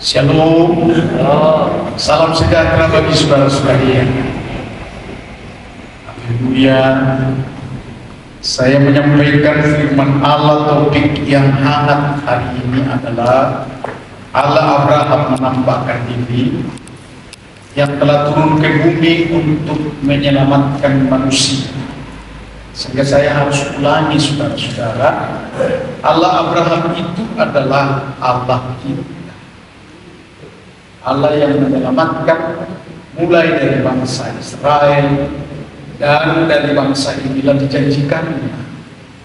Shalom. Salam sejahtera bagi saudara-saudari. Haleluya. Saya menyampaikan firman Allah. Topik yang hangat hari ini adalah Allah Abraham menampakkan diri yang telah turun ke bumi untuk menyelamatkan manusia. Sehingga saya harus ulangi, saudara-saudara, Allah Abraham itu adalah Allah kita, Allah yang menyelamatkan mulai dari bangsa Israel, dan dari bangsa inilah dijanjikannya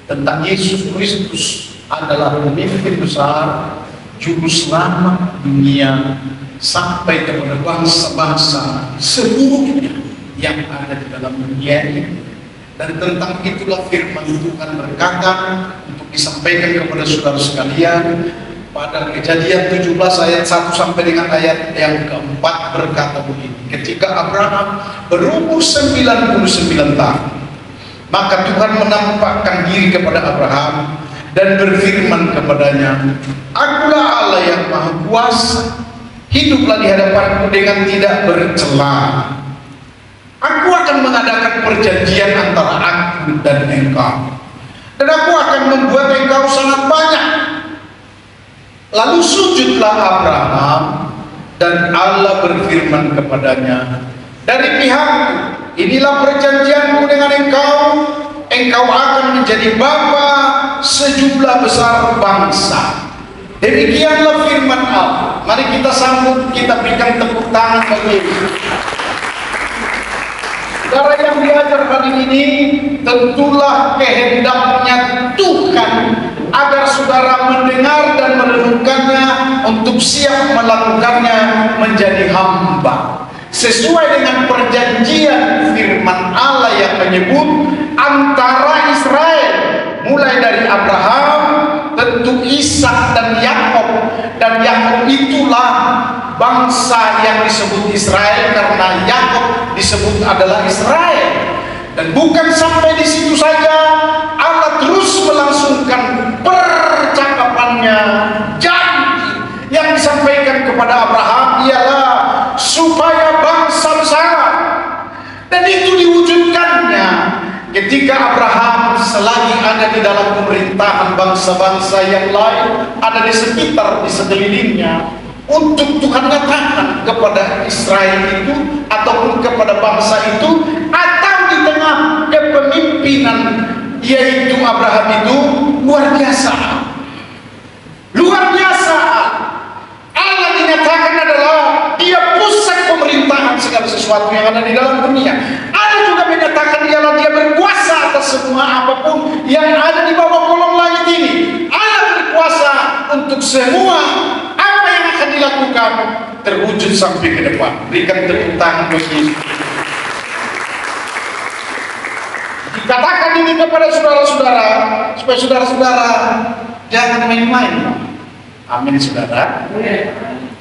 tentang Yesus Kristus adalah pemimpin besar, juru selamat dunia sampai kepada bangsa-bangsa seluruhnya yang ada di dalam dunia ini. Dan tentang itulah firman Tuhan berkata untuk disampaikan kepada saudara sekalian pada Kejadian 17 ayat 1 sampai dengan ayat yang keempat berkata begini: ketika Abraham berumur 99 tahun, maka Tuhan menampakkan diri kepada Abraham dan berfirman kepadanya, "Akulah Allah yang Maha Kuasa, hiduplah di hadapanku dengan tidak bercela. Aku akan mengadakan perjanjian antara aku dan engkau, dan aku akan membuat engkau sangat banyak." Lalu sujudlah Abraham, dan Allah berfirman kepadanya, "Dari pihakku, inilah perjanjianku dengan engkau. Engkau akan menjadi bapa sejumlah besar bangsa." Demikianlah firman Allah. Mari kita sambut, kita berikan tepuk tangan bagi saudara yang diajar hari ini. Tentulah kehendaknya Tuhan agar saudara mendengar dan merenungkannya untuk siap melakukannya menjadi hamba sesuai dengan perjanjian firman Allah yang menyebut antara Israel mulai dari Abraham, tentu Ishak dan Yakub, dan Yakub itulah bangsa yang disebut Israel karena Yakub disebut adalah Israel. Dan bukan sampai di situ saja, Allah terus melangsungkan percakapannya. Janji yang disampaikan kepada Abraham ialah supaya bangsa besar, dan itu diwujudkannya ketika Abraham selagi ada di dalam pemerintahan bangsa-bangsa yang lain ada di sekitar, di sekelilingnya, untuk Tuhan katakan kepada Israel itu ataupun kepada bangsa itu atau di tengah kepemimpinan yaitu Abraham itu luar biasa. Luar biasa. Allah dinyatakan adalah dia pusat pemerintahan segala sesuatu yang ada di dalam dunia. Allah juga menyatakan ialah dia berkuasa atas semua apapun yang ada di bawah kolong langit ini. Allah berkuasa untuk semua apa yang akan dilakukan terwujud sampai ke depan. Berikan tepuk tangan bagi dikatakan ini kepada saudara-saudara supaya saudara-saudara jangan main-main. Amin, saudara.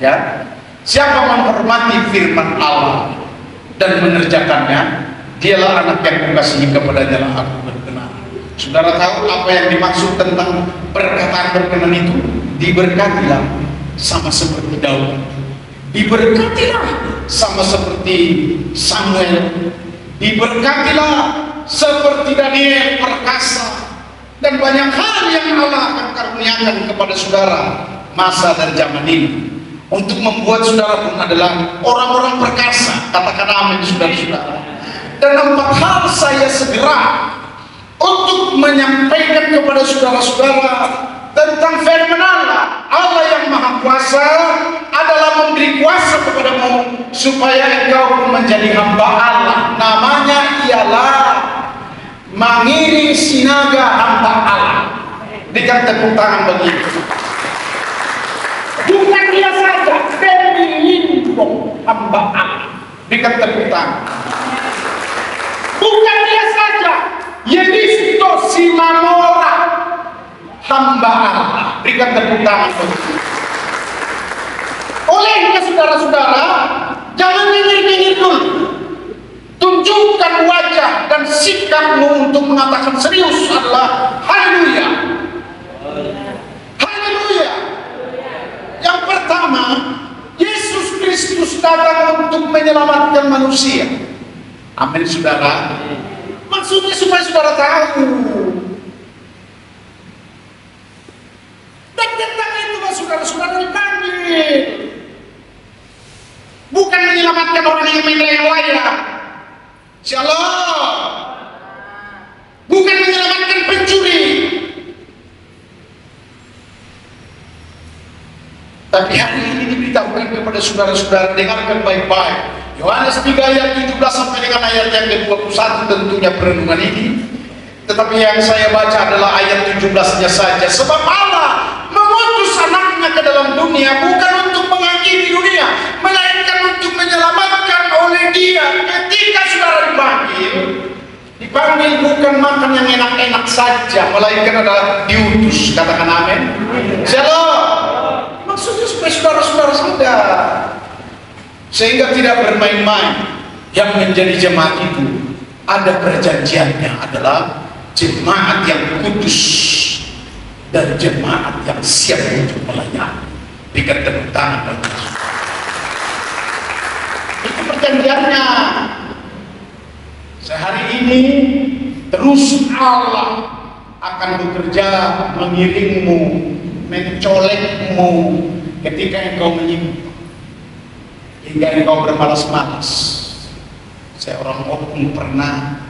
Ya, siapa menghormati firman Allah dan mengerjakannya, dialah anak yang kukasihi, kepadanya lah aku berkenan. Saudara tahu apa yang dimaksud tentang perkataan berkenan itu? Diberkatilah sama seperti Daud, diberkatilah sama seperti Samuel, diberkatilah seperti Daniel perkasa, dan banyak hal yang Allah akan karuniakan kepada saudara masa dan zaman ini untuk membuat saudara pun adalah orang-orang perkasa. Katakan amin, saudara-saudara. Dan 4 hal saya segera untuk menyampaikan kepada saudara-saudara tentang firman Allah. Allah yang Maha Kuasa adalah memberi kuasa kepadamu supaya engkau pun menjadi hamba Allah. Namanya ialah mengiring sinaga hamba Allah. Berikan tepuk tangan bagi bukan dia saja, pemimpin hamba Allah. Berikan tepuk tangan. Bukan dia saja, Yedisto Simamora hamba Allah. Berikan tepuk tangan bagi. Olehnya saudara-saudara, jangan minggir-minggir dulu. Tunjukkan wajah dan sikapmu untuk mengatakan serius adalah haleluya. Haleluya. Yang pertama, datang untuk menyelamatkan manusia. Amin, saudara. Maksudnya supaya saudara tahu. Dan tentang itulah saudara-saudara dipanggil. Bukan menyelamatkan orang yang melayang-layang. Shalom. Bukan menyelamatkan pencuri. Tapi hari ini diberitahukan kepada saudara-saudara, dengarkan baik-baik. Yohanes 3 ayat 17 sampai dengan ayat yang ke-21 tentunya perenungan ini. Tetapi yang saya baca adalah ayat 17-nya saja. Sebab Allah mengutus anaknya ke dalam dunia bukan untuk mengakhiri dunia, melainkan untuk menyelamatkan oleh Dia. Ketika saudara dipanggil bukan makan yang enak-enak saja, melainkan adalah diutus. Katakan amin. Shalom. Maksudnya supaya saudara-saudara sadar, sehingga tidak bermain-main. Yang menjadi jemaat itu ada perjanjiannya, adalah jemaat yang kudus dan jemaat yang siap untuk melayani. Berikan tepuk tangan bagi Yesus. Itu perjanjiannya. Sehari ini terus Allah akan bekerja mengiringmu, mencolekmu ketika engkau menyimpang, hingga engkau bermalas-malas. Saya orang opung pernah,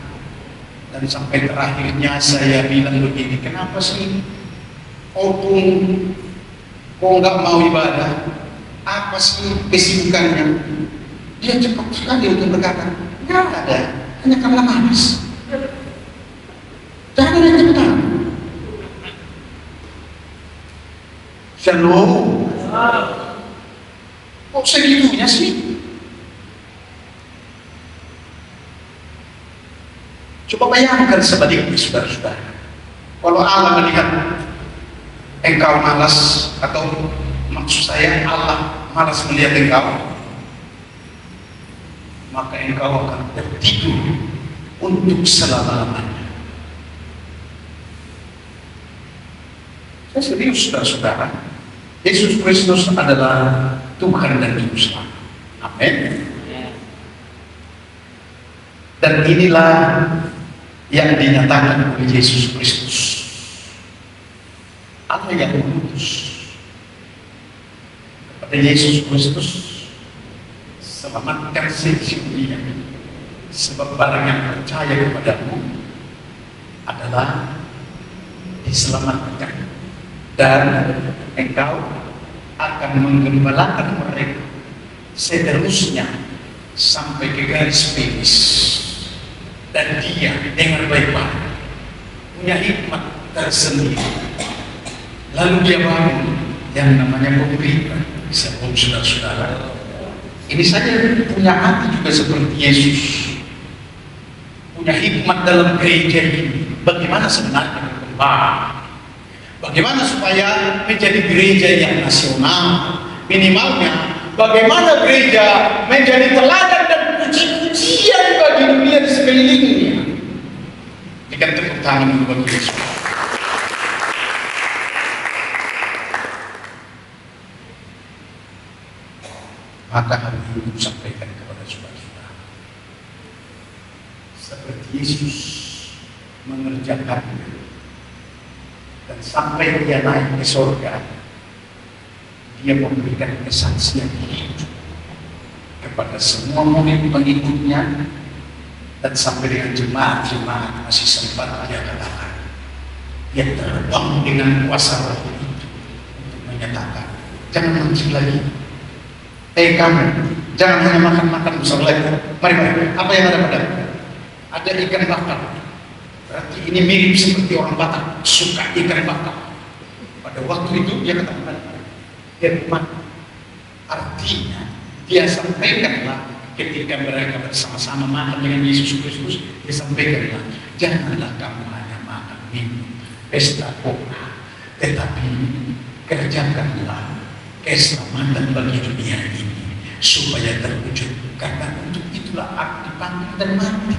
dan sampai terakhirnya saya bilang begini, kenapa sih opung kok nggak mau ibadah? Apa sih kesibukannya? Dia cepat sekali untuk berkata, nggak ada, hanya karena malas. Jangan ada yang cepat. Shalom. Kok segitunya sih? Coba bayangkan sebaliknya, saudara-saudara. Kalau Allah melihat engkau malas, atau maksud saya Allah malas melihat engkau, maka engkau akan tertidur untuk selama-lamanya. Saya serius, saudara-saudara. Yesus Kristus adalah Tuhan dan Juru Selamat. Amin. Dan inilah yang dinyatakan oleh Yesus Kristus. Allah yang mengutus kepada Yesus Kristus, selamatkan dunia, sebab barang yang percaya kepadamu adalah diselamatkan, dan engkau akan menggembalakan mereka seterusnya sampai ke garis finish. Dan Dia, dengar baik-baik, punya hikmat tersendiri. Lalu Dia bangun yang namanya pemberitaan. Sebelum saudara-saudara, ini saja punya hati juga seperti Yesus, punya hikmat dalam gereja ini. Bagaimana sebenarnya berkembang? Bagaimana supaya menjadi gereja yang nasional? Minimalnya bagaimana gereja menjadi teladan dan puji-pujian bagi dunia di sekelilingnya? Berikan tepuk tangan bagi Yesus. Maka hari ini sampaikan kepada saudara-saudara, seperti Yesus mengerjakannya, dan sampai Dia naik ke surga, Dia memberikan kesaksian hidup kepada semua murid pengikutnya, dan sampai dengan jemaat-jemaat masih sempat Dia katakan, Dia terbang dengan kuasa Roh itu untuk menyatakan, jangan mancing lagi. Kamu jangan hanya makan-makan besar lagi. Mari, apa yang ada padamu? Ada ikan bakar. Berarti ini mirip seperti orang Batak, suka ikan bakar. Pada waktu itu Dia katakan, firman, artinya Dia sampaikanlah ketika mereka bersama-sama makan dengan Yesus Kristus. Dia sampaikanlah, janganlah kamu hanya makan minum pesta pora, tetapi kerjakanlah keselamatan bagi dunia ini supaya terwujud, karena untuk itulah aku dipanggil dan mati,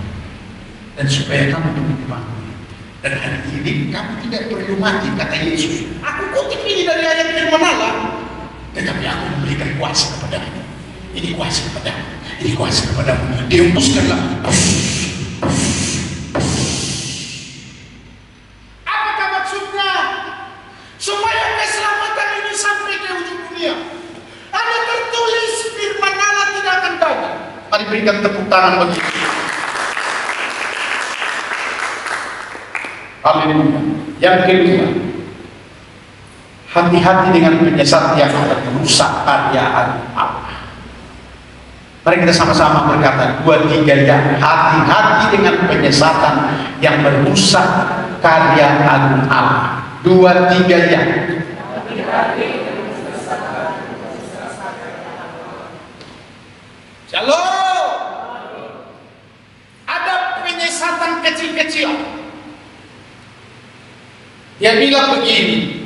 dan supaya kamu dipanggil. Dan hari ini kamu tidak perlu mati, kata Yesus. Aku kutip ini dari ayat firman Allah, tetapi aku memberikan kuasa kepadamu. ini kuasa kepadamu, ini kuasa kepadamu. Dihembuskanlah. Apakah maksudnya? Supaya keselamatan ini sampai ke ujung dunia. Ada tertulis firman Allah tidak akan gagal. Mari berikan tepuk tangan bagi Haleluya. Yang kedua, hati-hati dengan penyesat yang akan merusak karya Allah. Mari kita sama-sama berkata 2, 3 ya. Hati-hati dengan penyesatan yang merusak karya agung Allah. 2, 3 ya. Shalom. Ada penyesatan kecil-kecil. Dia bilang begini,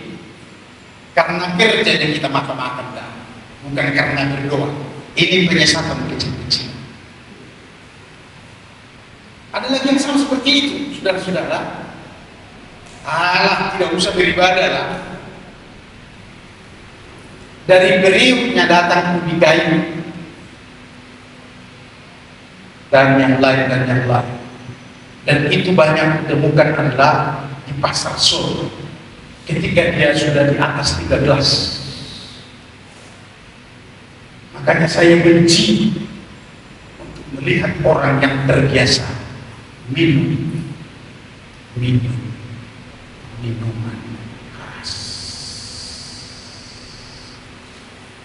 karena kerja yang kita makan-makan dah, bukan karena berdoa. Ini penyesatan kecil-kecil. Ada lagi yang sama seperti itu, saudara-saudara. Allah tidak usah beribadah lah. Dari beriuknya datang ubi kayu dan yang lain. Dan itu banyak ditemukan adalah di pasar Solo ketika dia sudah di atas 13. Makanya saya benci untuk melihat orang yang terbiasa minuman keras.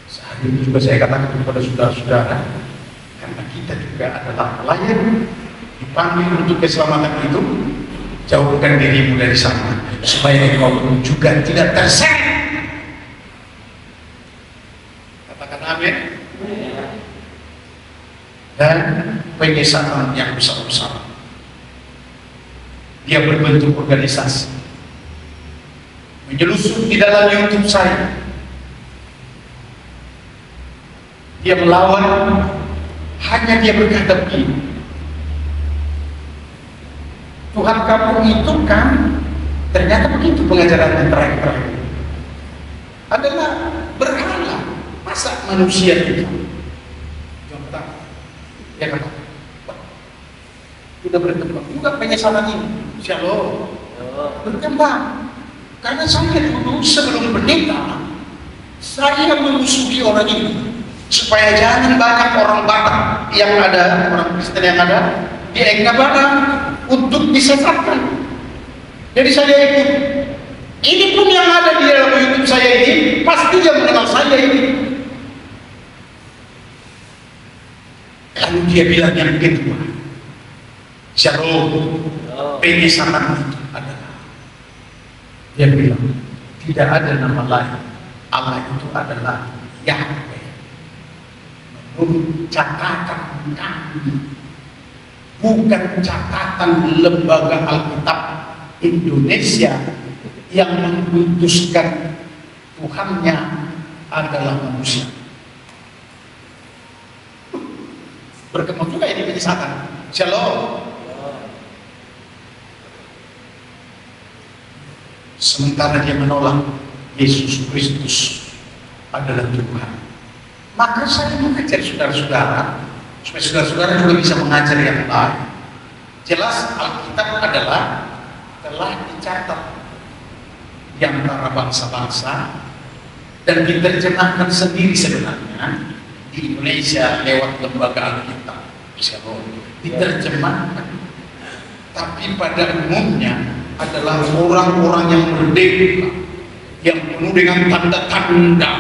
Saat ini juga saya katakan kepada saudara-saudara, karena kita juga adalah pelayan dipanggil untuk keselamatan itu. Jauhkan dirimu dari sana supaya engkau juga tidak terseret. Katakan amin. Dan penyesatan yang besar-besar, dia berbentuk organisasi, menyelusup di dalam YouTube saya. Dia melawan, hanya dia berkata begini, Tuhan kamu itu kan ternyata begitu pengajaran terakhir adalah berhala. Masa manusia itu contoh ya kata sudah berkembang juga penyesalan ini. Shalom berkembang karena saya dulu sebelum pendeta saya memusuhi orang ini supaya jangan banyak orang Batak yang ada, orang Kristen yang ada di Egna Batak untuk disesatkan. Jadi saya ikut. Ini pun yang ada di dalam YouTube saya ini pasti dia mengenal saya ini. Lalu dia bilang yang kedua, Shalom, penyesatan itu adalah, dia bilang tidak ada nama lain, Allah itu adalah Yahweh menurut catatan kami, bukan catatan lembaga Alkitab Indonesia yang memutuskan Tuhannya adalah manusia. Berkembang juga ini penyesatan. Shalom. Sementara dia menolak Yesus Kristus adalah Tuhan, maka saya mengajar saudara-saudara supaya saudara-saudara juga bisa mengajar yang lain. Jelas Alkitab adalah telah dicatat di antara bangsa-bangsa dan diterjemahkan sendiri sebenarnya di Indonesia lewat lembaga Alkitab. Diterjemahkan, tapi pada umumnya adalah orang-orang yang merdeka, yang penuh dengan tanda-tanda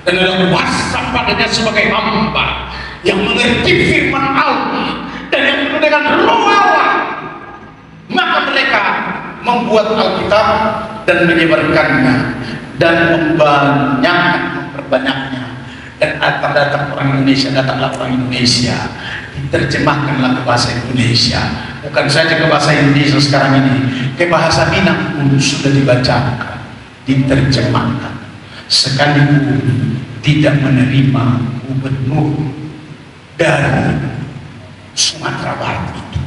dan ada kuasa padanya sebagai hamba, yang mengerti firman Allah dan yang penuh dengan roh Allah. Maka mereka membuat Alkitab dan menyebarkannya dan memperbanyaknya. Dan datang orang Indonesia, datanglah orang Indonesia, diterjemahkanlah ke bahasa Indonesia. Bukan saja ke bahasa Indonesia sekarang ini, ke bahasa Minang pun sudah dibacakan, diterjemahkan. Sekalipun tidak menerima gubernur dari Sumatera Barat itu.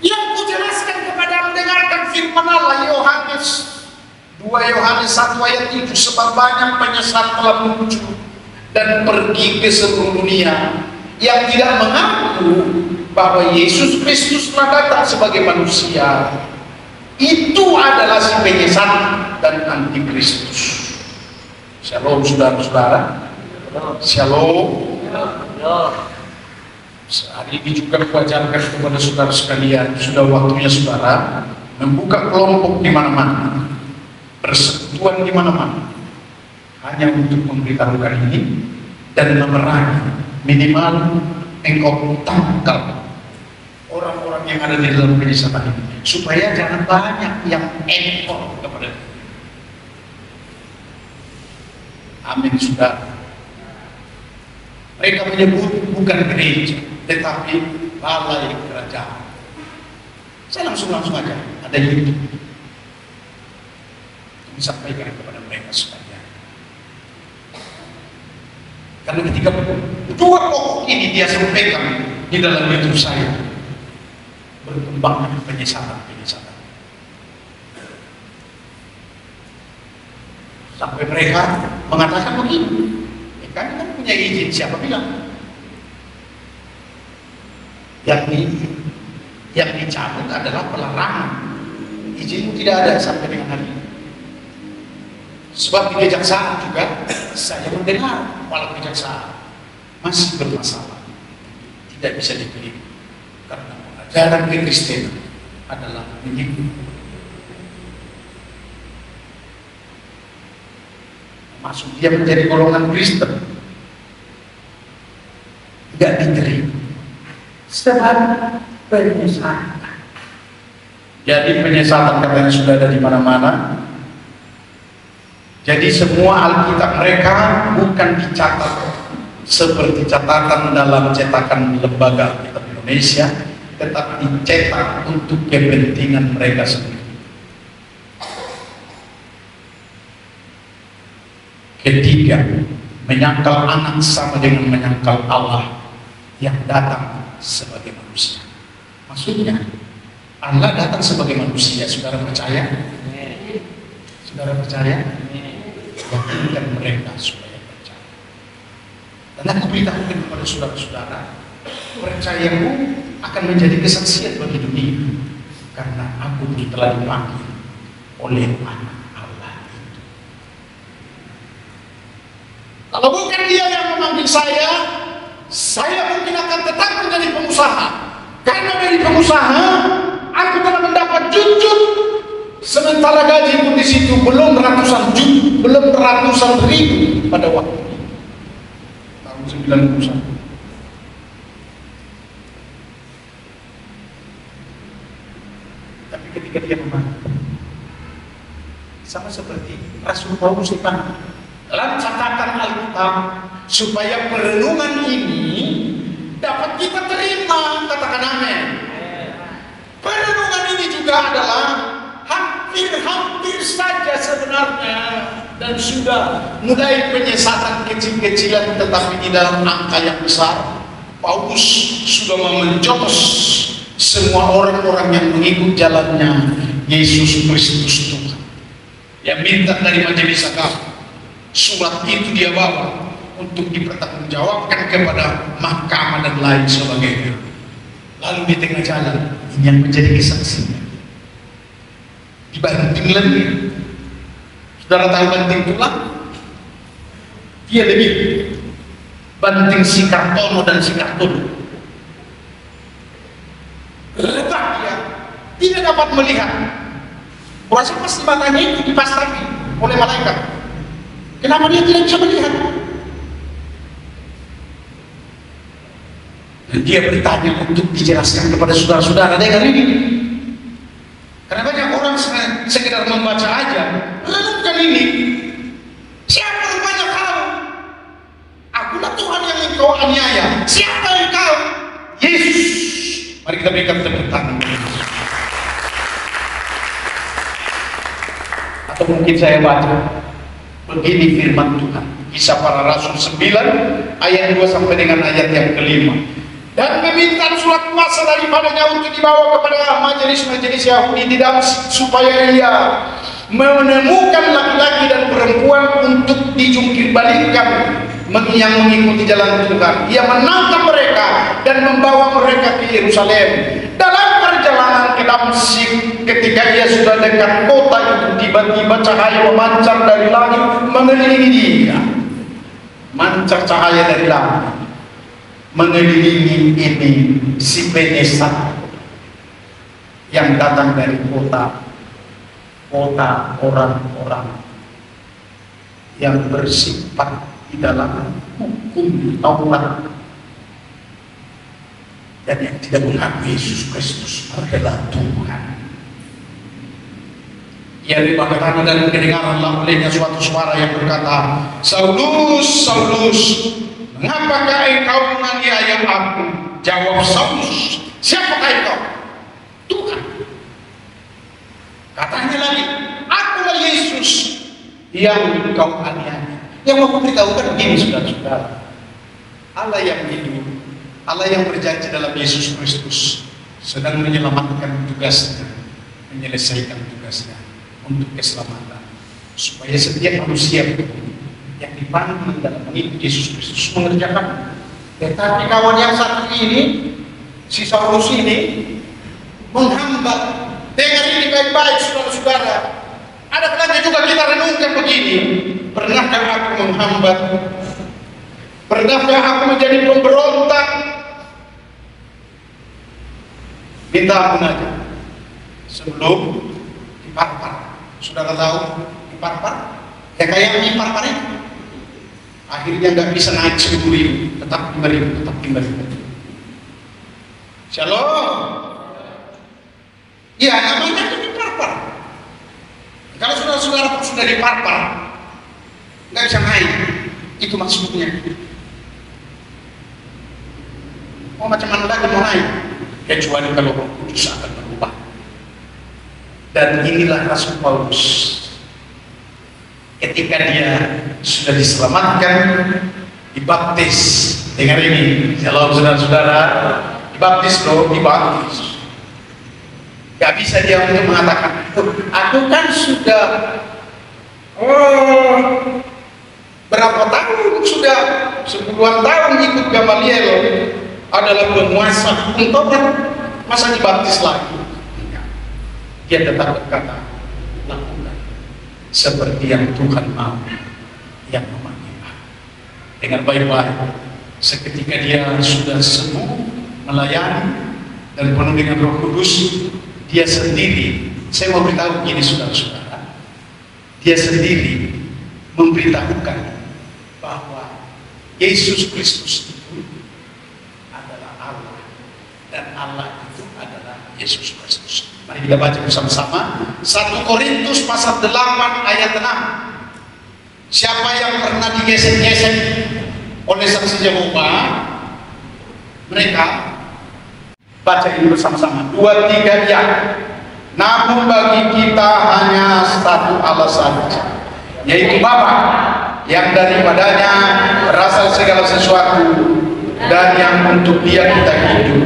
Yang kujelaskan kepada mendengarkan firman Allah Yohanes 2 Yohanes 1 ayat 7, sebab banyak penyesat telah muncul dan pergi ke seluruh dunia yang tidak mengaku bahwa Yesus Kristus telah datang sebagai manusia. Itu adalah si penyesat dan antikristus. Shalom saudara-saudara. Shalom. Hari ini juga kuajarkan kepada saudara sekalian, sudah waktunya saudara membuka kelompok di mana-mana, persekutuan di mana-mana, hanya untuk memberitahukan ini dan memerangi. Minimal engkau tangkal orang-orang yang ada di dalam penyesatan ini, supaya jangan banyak yang ekor kepada dia. Amin saudara. Mereka menyebut bukan gereja, tetapi balai kerajaan. Saya langsung aja ada YouTube, disampaikan kepada mereka sekalian. Karena ketika 2 pokok ini dia sampaikan di dalam YouTube saya, berkembang penyesatan. Sampai mereka mengatakan begini, kami kan punya izin, siapa bilang? Yang dicabut adalah pelarangan. Izin tidak ada sampai dengan hari ini. Sebab di kejaksaan juga saya mendengar, walau kejaksaan masih bermasalah, tidak bisa dipilih karena ajaran kekristenan adalah menyinggung. Masuk dia menjadi golongan Kristen, tidak diterima sebab penyesatan. Jadi penyesatan katanya sudah ada di mana-mana. Jadi semua Alkitab mereka bukan dicatat seperti catatan dalam cetakan lembaga Alkitab Indonesia, tetapi dicetak untuk kepentingan mereka sendiri. Ketiga, menyangkal anak sama dengan menyangkal Allah yang datang sebagai manusia. Maksudnya Allah datang sebagai manusia. Saudara percaya? Saudara percaya? Yakinkan mereka supaya percaya. Dan aku beritahukan kepada saudara-saudara, percayamu akan menjadi kesaksian bagi dunia, karena aku telah dipanggil oleh anak Allah itu. Kalau bukan dia yang memanggil saya mungkin akan tetap menjadi pengusaha. Karena dari pengusaha aku telah mendapat jutjut, sementara gaji pun di situ belum ratusan juta, belum ratusan ribu pada waktu tahun 91. Tapi ketika dia memanggil, sama seperti Rasul Paulus dipanggil dalam catatan Alkitab, supaya perenungan ini dapat kita terima. Katakan amin. Perenungan ini juga adalah hampir saja sebenarnya, dan sudah mulai penyesatan kecil-kecilan, tetapi di dalam angka yang besar. Paulus sudah menjobos semua orang-orang yang mengikut jalannya Yesus Kristus Tuhan, yang minta dari majelis agama. Surat itu dia bawa untuk dipertanggungjawabkan kepada mahkamah dan lain sebagainya. Lalu di tengah jalan ini yang menjadi kesaksian, dibanting lagi. Saudara tahu banting tulang? Dia lebih banting si Kartono dan si Kartono. Letak dia, tidak dapat melihat. Kurasa pasti matanya itu dipastaki oleh malaikat. Kenapa dia tidak bisa melihat? Dan dia bertanya untuk dijelaskan kepada saudara-saudara dengan ini. Karena banyak orang sekedar membaca aja, renungkan ini. Siapa rupanya kau? Akulah Tuhan yang engkau aniaya. Siapa engkau? Yesus. Mari kita berikan tepuk tangan. Atau mungkin saya baca. Begini firman Tuhan, Kisah Para Rasul 9 ayat 2 sampai dengan ayat yang kelima. Dan meminta surat kuasa daripadanya untuk dibawa kepada majelis-majelis Yahudi di Damaskus, supaya ia menemukan laki-laki dan perempuan untuk dijungkir balikkan yang mengikuti jalan Tuhan. Ia menangkap mereka dan membawa mereka ke Yerusalem. Dalam perjalanan ke Damsyik, ketika ia sudah dekat kota itu, tiba-tiba cahaya memancar dari langit mengelilingi dia. Mancar cahaya dari langit mengelilingi ini si Penesan yang datang dari kota orang-orang yang bersifat di dalam hukum Taurat dan yang tidak mengakui Yesus Kristus adalah Tuhan. Ia berkata dan kedengaranlah olehnya suatu suara yang berkata, Saulus, Saulus, mengapakah engkau menganiaya aku? Jawab Saulus, siapakah engkau? Tuhan. Katanya lagi, akulah Yesus yang engkau aniaya. Yang mau beritahukan begini, saudara-saudara, Allah yang hidup, Allah yang berjanji dalam Yesus Kristus sedang menyelamatkan tugasnya, menyelesaikan tugasnya untuk keselamatan, supaya setiap manusia yang dipanggil dalam mengikuti Yesus Kristus mengerjakan. Tetapi kawan yang satu ini, si Saulus ini, menghambat. Dengar ini baik-baik, saudara-saudara. Ada kalanya juga kita renungkan begini. Pernahkah aku menghambat? Pernahkah aku menjadi pemberontak? Minta ampun aja sebelum diparpar. Saudara tahu diparpar? Ya kayak diparpar itu. Akhirnya nggak bisa naik 10.000, tetap 5.000, tetap 5.000. Shalom. Ya namanya itu diparpar. Kalau saudara-saudara sudah diparpar, nggak bisa naik, itu maksudnya. Mau macam mana lagi mau naik? Kecuali kalau Roh Kudus akan berubah. Dan inilah Rasul Paulus. Ketika dia sudah diselamatkan, dibaptis. Dengar ini, kalau saudara-saudara, dibaptis loh, dibaptis. Gak bisa dia untuk mengatakan, aku kan sudah berapa tahun sudah 10-an tahun ikut Gamaliel adalah penguasa hukum Taurat, masa dibaptis lagi? Dia tetap berkata, lakukan seperti yang Tuhan mau, yang memanggil. Dengan baik-baik, seketika dia sudah sembuh, melayani dan penuh dengan Roh Kudus, dia sendiri, saya mau beritahu ini saudara-saudara, dia sendiri memberitahukan bahwa Yesus Kristus itu adalah Allah dan Allah itu adalah Yesus Kristus. Mari kita baca bersama-sama 1 Korintus pasal 8 ayat 6. Siapa yang pernah digesek-gesek oleh saksi Yehova, mereka baca ini bersama-sama 2-3 ya. Namun bagi kita hanya satu Allah saja, yaitu Bapa, yang daripadanya berasal segala sesuatu dan yang untuk Dia kita hidup,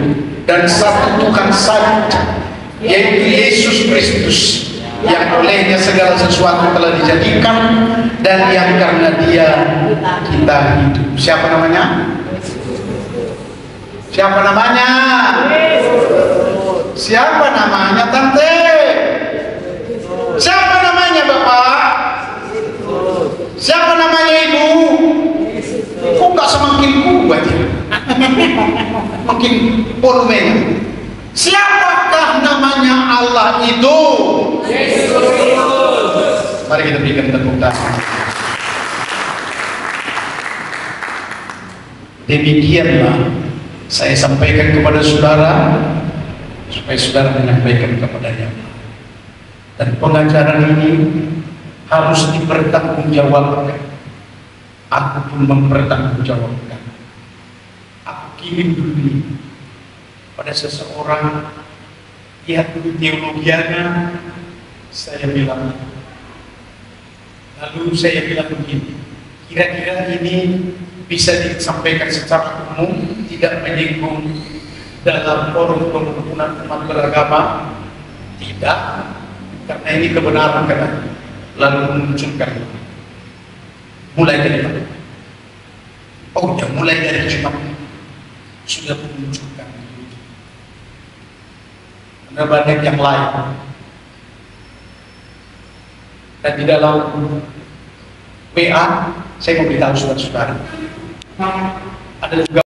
dan satu Tuhan saja, yaitu Yesus Kristus, yang olehnya segala sesuatu telah dijadikan dan yang karena Dia kita hidup. Siapa namanya? Siapa namanya? Siapa namanya, Tante? Siapa namanya, Bapak? Siapa namanya, Ibu? Kok nggak semakin kuat ya? Makin volumenya. Siapakah namanya Allah itu? Mari kita berikan tepuk tangan. Demikianlah saya sampaikan kepada saudara, supaya saudara menyampaikan kepadanya. Dan pengajaran ini harus dipertanggungjawabkan. Aku pun mempertanggungjawabkan. Aku kirim dulu pada seseorang, lihat dulu teologianya, saya bilang. Lalu saya bilang begini, kira-kira ini bisa disampaikan secara umum, tidak menyinggung dalam forum perkumpulan umat beragama? Tidak, karena ini kebenaran, lalu memunculkan mulai dari mana? Oh ya, mulai dari Jumat sudah memunculkan. Ada banyak yang lain. Dan di dalam WA saya mau beritahu saudara-saudara, ada juga